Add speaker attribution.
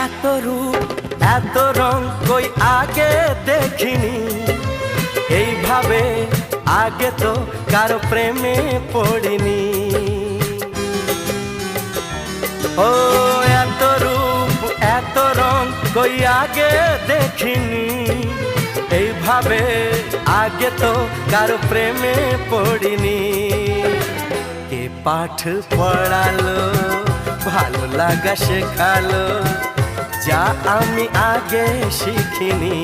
Speaker 1: এত রূপ এত রং কই আগে দেখিনি, এইভাবে আগে তো কারো প্রেমে পড়িনি। ও এত রূপ এত রং কই আগে দেখিনি, এইভাবে আগে তো কারো প্রেমে পড়িনি। কে পাঠ পড়ালো ভালো লাগা শেখালো, যা আমি আগে শিখিনি।